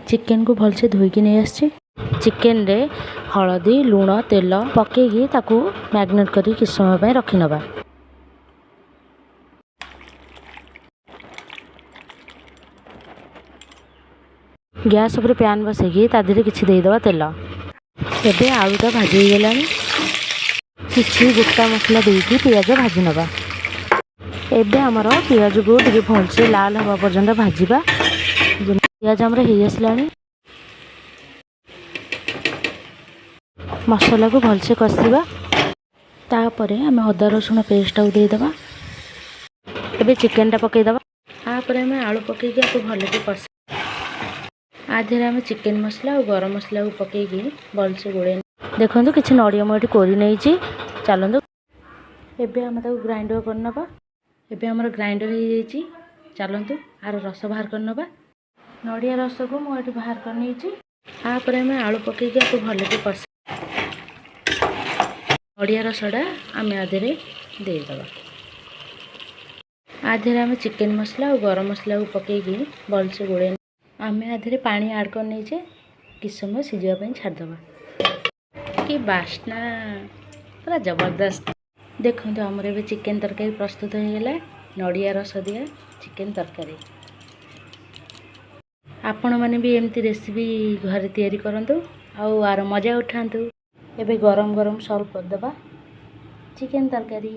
Chicken को भलसे धोईकी नहीं आसी। चिकेन रे हलदी लुण तेल पकईकी ताकू मैरिनेट करी किछ समय पे रखी नबा। गैस उपर पैन बसैकी ता देहरे किछि देदबा तेल। एबे आलूटा भाजी हो गलानी। किछि गोटा मसला देकी पियाज भाजी नबा। एबे हमर पियाज को टिके भलसे लाल हवा पर्यंत भाजीबा। पियाज हमर हेई आसलानी। मसला को भलसे कषिबा। तापरे आम अदा रसुण पेस्ट को देदबा। एबे चिकेन टा पकईदबा। तापरे आम आलू पकईकी आपको भलसे कषि आधे आम चिकेन मसला और गरम मसला को पकईकी भलसे गोले। देखो किसी नड़िया मुझे कोरी नहीं चलतु। एबे आम ताको ग्राइंडर करनबा। एबे हमर ग्राइंडर हो जाइए। चलतु आर रस बाहर करनबा। नड़िया रस को मुझे बाहर कर नहीं। तापर आम आलू पकईकी आपको भलसे कषि नड़िया रसटा आम आधे देदबा। आधे आम चिकेन मसला और गरम मसला को पकईकी भलसे गोले आम आधे पानी ऐड कर नहीं कि समय सिझापी छाड़दबा। कि बास्ना पूरा जबरदस्त। देखो आमर ए चिकेन तरकारी प्रस्तुत हो गला। नड़िया रस दिया चिकेन तरकारी। आपण मैंने भी एमती रेसिपी घरे तैयारी करंतु आउ आर मजा उठांतु। एबे गरम गरम सर्व करदबा चिकेन तरकारी।